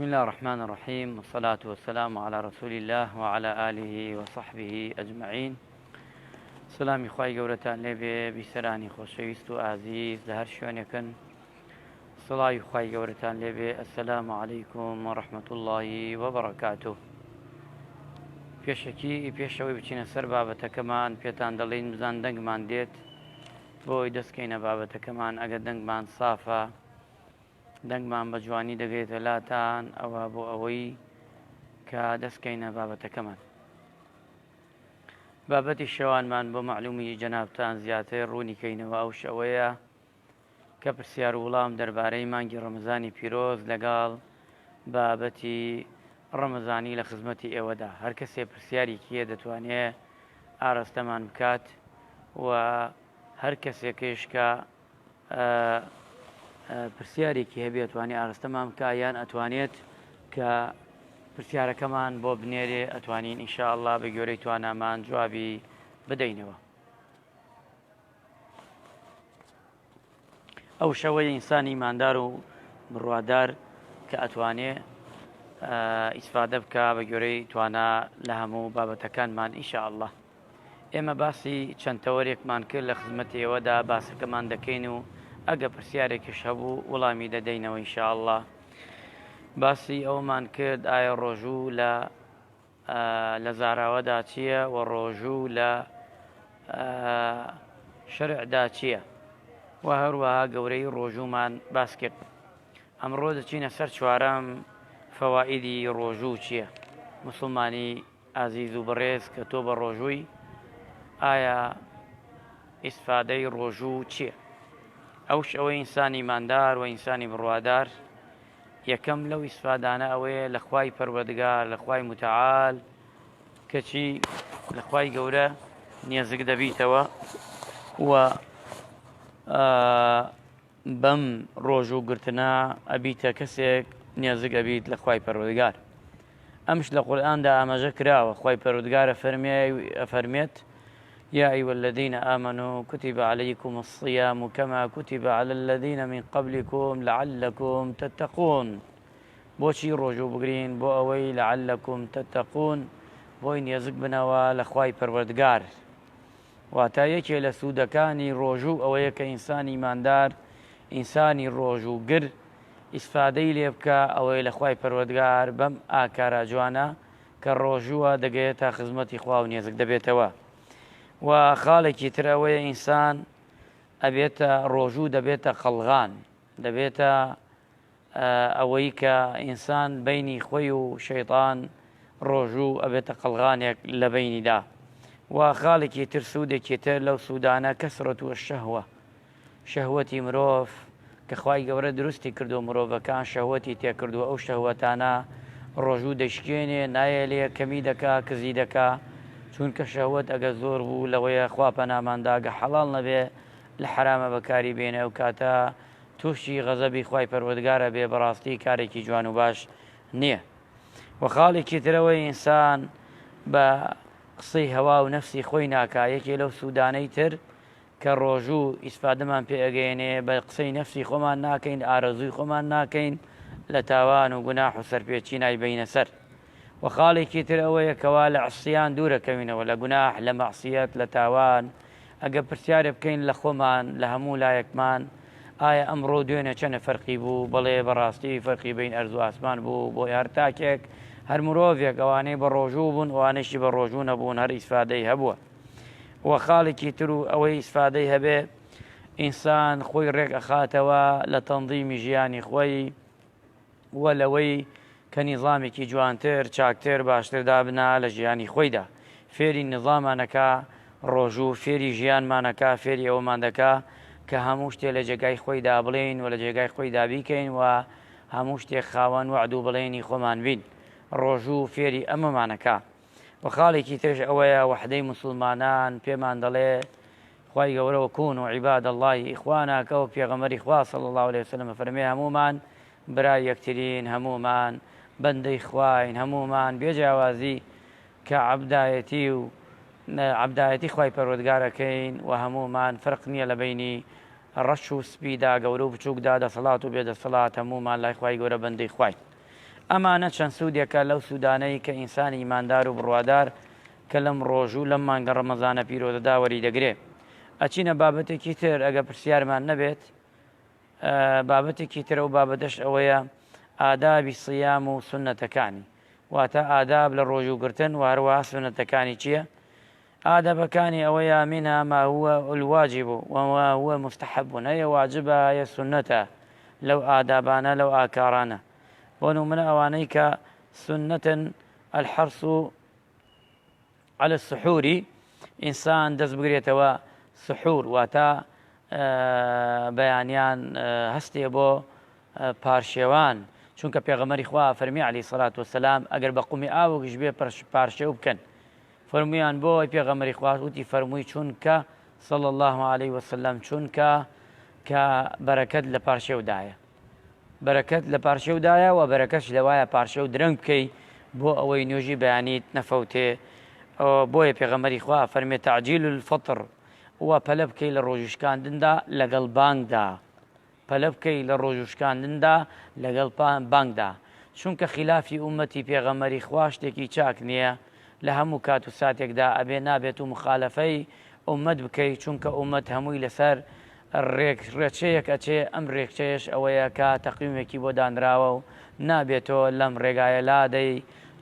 بسم الله الرحمن الرحيم والصلاة والسلام على رسول الله وعلى آله وصحبه أجمعين. سلامی خوای گەورەتان لێبێ بیسەرانی خۆشەویست و ئازیز لە هەر شوێنێکن. سڵاوی خوای گەورەتان لێبێ. ئەسەلامو عەلەیکوم وەڕەحمەتوڵڵاهی وبەڕەکاتوه. پێشەوەی بچینە سەر بابەتەکەمان پێتان دەڵێن بزان دەنگمان دێت بۆی دەستکەینە بابەتەکەمان. ئەگەر دەنگمان سافە، دەنگمان بە جوانی دەگرێتە لاتان، ئەوە بۆ ئەوەی کە دەستکەینە بابەتەکەمان. بابەتی شەوانمان بۆ معلومی جەنابتان زیاتر ڕوونیکەینەوە. ئەو شەوەیە کە پرسیار و وڵام دەربارەی مانگی ڕەمەزانی پیرۆز لەگەڵ بابەتی ڕەمەزانی لە خزمەتی ئێوەدا. هەر کەسێ پرسیارێکیە دەتوانێت ئاراستەمان بکات و هەر کەسێکیش کە پرسیارێکی هەبێت توانێت ئاراستەمان بکە، یان ئەتوانێت کە پرسیارەکەمان بۆ بنێرێ، ئەتوانین ئینشاءالله بە گوێرەی توانامان جوابی بدەینەوە. ئەو شەوەی ئینسانی ایماندار و بڕوادار کە ئەتوانێ ئیسفادە بکە بە گوێرەی توانا لە هەموو بابەتەکانمان ئینشاءالله. ئێمە باسی چەند تەوەرێکمان کرد لە خزمەتی ئێوەدا، باسەکەمان دەکەین و ئەگە پرسیارێکیش هەبوو وەڵامی دەدەینەوە ئینشاءالله. باسی ئەومان کرد ئایا ڕۆژوو لە زاراوەدا چییە و ڕۆژوو لە شەرعدا چییە، و هەروەها گەورەی ڕۆژوومان باس کرد. ئەمڕۆ دەچینە سەر چوارەم فەوائیدی ڕۆژوو چییە. موسڵمانی ئازیز و بەڕێز کە تۆ بە ڕۆژووی، ئایا ئیسفادەی ڕۆژوو چییە؟ ئەو شەوەی ئینسانی ایماندار و ئینسانی بڕوادار یەکەم لەو ئیسفادانە ئەوەیە لە خوای پەروەردگار، لە خوای متعال کەچی لە خوای گەورە نێزک دەبیتەوە و بەم ڕۆژوو گرتنە ئەبیتە کەسێک نێزک ئەبیت لە خوای پەروەردگار. ئەمش لە قورئاندا ئاماژە کراوە. خوای پەروەردگار ئەفەرمێت: يا أيها الذين آمنوا كتب عليكم الصيام كما كتب على الذين من قبلكم لعلكم تتقون. بۆچی ڕۆژوو بگرین؟ بۆ ئەوەی لعلكم تتقون، بۆی نێزک بنەوە لە خوای پەروەردگار. واتە یەکێ لە سوودەکانی ڕۆژوو ئەوەیە کە ئینسانی ایماندار، ئینسانی ڕۆژووگر ئیسفادەی لێ بکە ئەوەی لە خوای پەروەردگار بەم ئاکارە جوانە کە ڕۆژووە دەگەێتە خزمەتی خوا و نێزک دەبێتەوە. و خاڵێکی تر ئەوەیە ئینسان ئەبێتە ڕۆژوو دەبێتە قەڵغان، دەبێتە ئەوەی کە ئینسان بینی خۆی و شەیطان ڕۆژوو ئەبێتە قەڵغانێک لە بینیدا. و خاڵێکی تر سوودێکی تر لەو سوودانە کەسرەت و شەهوە، شەهوەتی مرۆڤ کە خوای گەورە دروستی کردو مرۆڤەکان شەهوەتی تێکردووە. ئەو شەهوەتانە ڕۆژوو دەشکێنێ، نایە لێ کەمی دەکا، کزی دەکا، چونکە شەهوەت ئەگە زۆر بوو لەوەیە خوا پەنامانداگە حەڵاڵ نەبێ لە حرامە بەکاری بێنێ، ئەو کاتە تووشی غەزەبی خوای پەروەردگارە بێ، بەڕاستی کارێکی جوان و باش نییە. و خاڵێکی ترەوەی ئینسان بە قسەی هەوا و نەفسی خۆی ناکا. یەکێ لەو سوودانەی تر کە ڕۆژوو ئیسفادەمان پێ ئەگەێنێ، بە قسەی نەفسی خۆمان ناکەین، ئارەزووی خۆمان ناکەین، لە تاوان و گوناح و سەرپێچی نایبینە سەر. و خاڵێکی تر ئەوەیە کەوا لە عسیان دوورەکەوینەوە، لە گوناح، لە مەعسیەت، لە تاوان. ئەگە پرسیارە بکەین لە خۆمان، لە هەموو لایەکمان، ئایا ئەمڕۆ دوێنێ چەنە فەرقی بوو؟ بەڵێ بەڕاستی فەرقی بین ئەرز و ئاسمان بوو. بۆ هەر تاکێک، هەر مرۆڤێک، ئەوانەی بە ڕۆژوو بوون، ئەوانەیشی بە ڕۆژوو نەبوون، هەر ئیسفادەی هەبووە. و خاڵێکی تر و ئەوەی ئیسفادەی هەبێ، ئینسان خۆی ڕێک ئەخاتەوە لە تەنظیمی ژیانی خۆی و لەوەی کە نیظامێکی جوانتر، چاکتر، باشتر دابنا لە ژیانی خۆیدا. فێری نظامانەکە ڕۆژوو، فێری ژیانمانەکە، فێری ئەوەمان دەکا کە هەموو شتێ لە جێگای خۆیدا بڵێین و لە جێگای خۆیدا بیکەین و هەموو شتێک خاوەن وعد و بڵێنی خۆمان بین. ڕۆژوو فێری ئەمەمانەکە. و خاڵێکی ترش ئەوەیە وەحدەی موسڵمانان پێمان دەڵێ خوای گەورە وەکون و عیباد الله ئیخوانەکە و پێغەمبەری خوا صلی الله علیه وسلم فەرمێ هەمومان برای یەکترین، هەمومان بەندەی خواین، هەمومان بێجیاوازی کە عەبدایەتی خوای پەروەردگارەکەین و هەمومان فەرق نییە لە بینی ڕەش و سپیدا، گەورە و بچووکدا، دەسەڵات و بێدەسەڵات، هەمومان لای خوای گەورە بەندەی خواین. ئەمانە چەند سوودێکە لەو سوودانەی کە ئینسانی ئیماندار و بڕوادار کە لەم ڕۆژ و لەم مانگە ڕەمەزانە پیرۆزەدا وەری دەگرێ. ئەچینە بابەتێکی تر ئەگە پرسیارمان نەبێت، بابەتێکی ترە و بابەتەش ئەوەیە ئادابی سیام و سونەتەکانی، واتە ئاداب لە ڕۆژوگرتن و هەروەها سونەتەکانی چییە؟ ئادەبەکانی ئەوەیە منها ما هو الواجب وما هو مستحب، هەیە واجبە هەیە سونەتە لەو ئادابانە لەو ئاکارانە. بۆ نمونە ئەوانەی کە سنەتن الحرص على السحور، ئینسان دەست بگرێتەوە سحور، واتە بەیانیان هەستێ بۆ پارشێوان، چونکە پێغەمبەری خوا فەرمی عەلەیهی سەڵات وسەلام ئەگەر بە قومی ئاوێکش بێ پارشێو بکەن. فەرموویان بۆ پێغەمبەری خوا وتی فەرمووی چونکە صلی الله علیه وسلم چونکە کە بەرەکەت لە پارشێودایە، بەرەکەت لە پارشێودایە و بەرەکەش لەوایە پارشێو درەنگ بکەی بۆ ئەوەی نوێژی بەیانیت نەفەوتێ. بۆیە پێغەمبەری خوا فەرمێ تعجیل الفطر، وە پەلە بکەی لە ڕۆژوشکاندندا لەگەڵ بانگدا، پەلە بکەی لە ڕۆژوشکاندندا لەگەڵ بانگدا، چونکە خلافی ئومەتی پێغەمبەری خوا شتێکی چاک نییە لە هەموو کات و ساتێکدا ئەبێ نابێت و مخالەفەی ئومەت بکەی، چونکە ئومەت هەمووی لەسەر ڕێچەیەک ئەچێ، ئەم ڕێکچەیەش ئەوەیە کە تەقویمێکی بۆ دانراوە و نابێتەوە لەم ڕێگایە لادەی،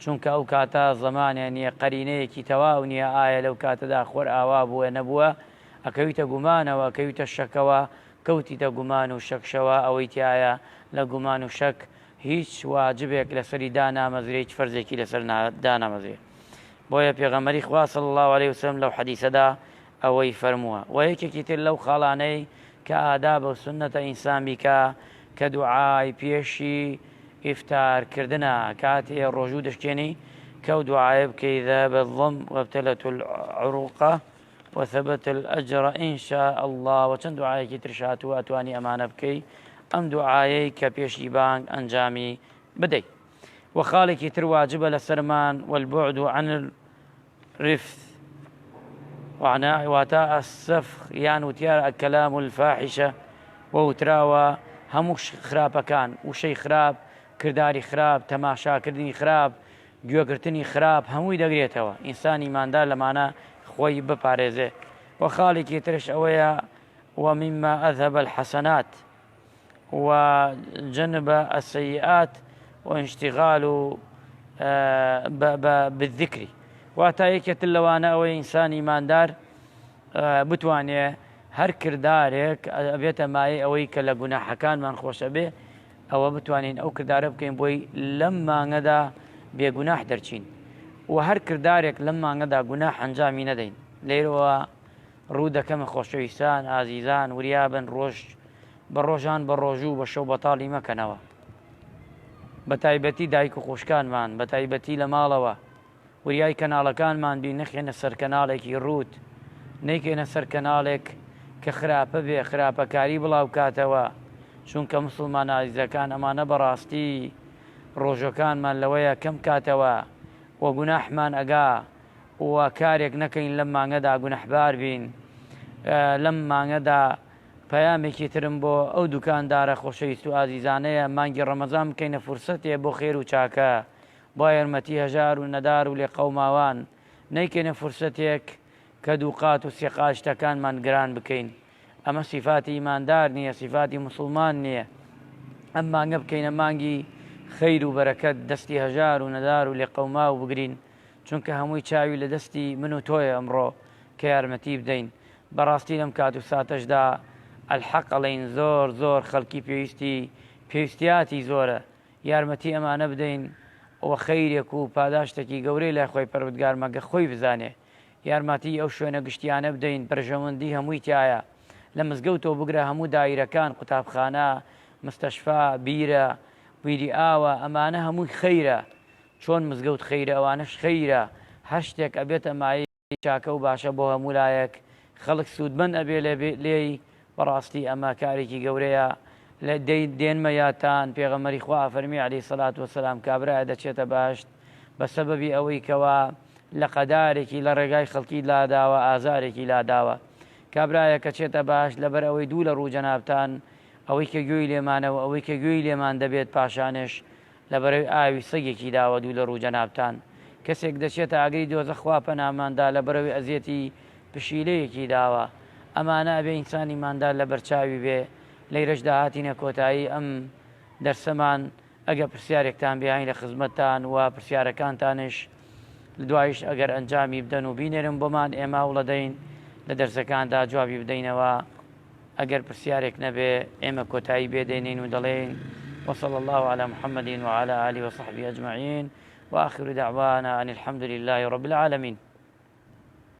چونکە ئەو کاتە زەمانێ نییە، قەرینەیەکی تەواو نییە ئایا لەو کاتەدا خۆر ئاوا بووە نەبووە، ئەکەویتە گومانەوە، ئەکەویتە شەکەوە، کەوتیتە گومان و شەکشەوە، ئەوەی تایە لە گومان و شەک هیچ واجبێک لەسەری دانامەزرێ، هیچ فەرزێکی لەسەر دانامەزرێ. بۆیە پێغەمبەری خوا صلی الله علیه وسلم لەو حەدیسەدا ئەوەی فەرمووە. و یەکێکی تر لەو خاڵانەی کە ئاداب و سنەتە ئینسان بیکە کە دوعای پێشی ئیفتارکردنە، کاتێ ڕۆژوو دەشکێنی کەو دوعایە بکەی ذهب الظم وابتلت العروق وثبت الأجر إن شاء الله، وچەند دوعایەکی ترش هاتووە ئەتوانی ئەمانە بکەی، ئەم دوعایەی کە پێشی بانگ ئەنجامی بدەیت. وخالێکی تر واجبە لەسەرمان والبعد عن الرفث واتە السفخ، یان وتیار الكلام الفاحشة، ووتراوە هەموو خراپەکان، وشەی خراپ، کردداری خراپ، تەماشاکردنی خراپ، گوێگرتنی خراپ هەمووی دەگرێتەوە. ئینسانی ئیماندار لەمانە خۆی بپارێزێ. وخالێکی ترش ئەوەیە ومما أذهب الحسنات وجنب السيئات وانشتغال بالذكر، واتە یەکێت لەوانە ئەوەی ئینسانی ئیماندار بتوانێ هەر کردارێک ئەبێتە مایە ئەوەی کە لە گوناحەکانمان خۆشە بێ، ئەوە بتوانین ئەو کردارە بکەین بۆی لەم مانگەدا بێگوناح دەرچین، و هەر کردارێک لەم مانگەدا گوناح ئەنجامی نەدەین. لێرەوە ڕوو دەکەمە خۆشەویستان ئازیزان، وریابن ڕۆژ بە ڕۆژان بە ڕۆژوو بە شەو بەتاڵی مەکەنەوە، بە تایبەتی دایک و خۆشکانمان، بە تایبەتی لە ماڵەوە وریای کەناڵەکانمان بین، نەخێنە سەر کەناڵێکی ڕوت، نەیکەنە سەر کەناڵێک کە خراپە بێ، خراپەکاری بڵاو کاتەوە، چونکە مسلمان ئازیزەکان ئەمانە بەڕاستی ڕۆژەکانمان لەوەیە کەم کاتەوە و گوناحمان ئەگا و کارێک نەکەین لەم مانگەدا گونەحبار بین. لەم مانگەدا پەیامێکی ترم بۆ ئەو دوکاندارە خۆشەویست و ئازیزانەیە، مانگی ڕەمەزان بکەینە فورسەتێ بۆ خێر و چاکە، با یارمەتی هەژار و نەدار و لێ قەوماوان، نەیکەینە فورسەتێک کە دووقات و سێقات شتەکانمان گران بکەین. ئەمە سیفاتی ئیماندار نییە، سیفاتی مسلمان نییە. ئەم مانگە بکەینە مانگی خەیر و بەرەکەت، دەستی هەژار و نەدار و لێ قەوما و بگرین، چونکە هەمووی چاوی لە دەستی من و تۆیە ئەمڕۆ کە یارمەتی بدەین. بەڕاستی لەم کات و ساتەشدا الحەق ئەڵێین زۆر زۆر خەڵکی پێویستیاتی زۆرە، یارمەتی ئەمانە بدەین و خەیرێک و پاداشتێکی گەورەی لای خۆی پەروەردگار مەگە خۆی بزانێ، یارمەتی ئەو شوێنە گشتیانە بدەین، پەرژەوەندی هەمووی تایە، لە مزگەوتەوە بگرە هەموو دایرەکان، قوتابخانە، مستەشفا، بیرە، بیری ئاوە، ئەمانە هەمووی خەیرە، چۆن مزگەوت خەیرە ئەوانەش خەیرە، هەر شتێک ئەبێتە مایەی چاکە و باشە بۆ هەموو لایەک، خەڵک سوودمەند ئەبێ لێی. بەڕاستی ئەمە کارێکی گەورەیە، لە دێنمە یاتان پێغەمبەری خوا فەرمی عەلەیهی سەڵات وسەلام کابرایە دەچێتە باشت بە سەبەبی ئەوەی کەوا لە قەدارێکی لە ڕێگای خەڵکی لاداوە، ئازارێکی لاداوە. کابرایە کە چێتە باش لەبەر ئەوەی دوو لە ڕوو جەنابتان، ئەوەی کە گوێی لێمانەوە، ئەوەی کە گوێی لێمان دەبێت، پاشانش لە بەرەوەی ئاوی سەگێکی داوە دوو لە ڕوو جەنابتان کەسێک دەچێتە ئاگری دۆزە خوا پەناماندا لە بەرەوەی ئەزیەتی پشیلەیەکی داوە ئەمانە ئەبێ ئینسانی ماندار لە بەرچاوی بێ لەیرەشدا هاتینە کۆتایی ئەم دەرسەمان ئەگە پرسیارێکتان بێهین لە خزمەتتان و پرسیارەکانتانش لە دوایش ئەگەر ئەنجامی بدەن و بینێرم بۆمان ئێمە وڵەدەین لە دەرسەکاندا جوابی بدەینەوە ئەگەر پرسیارێک نەبێ ئێمە کۆتایی بێدێنین و دەڵێن وصلى الله على محمد وعلى آله وصحبه أجمعين وآخر دعوانا أن الحمد لله رب العالمين.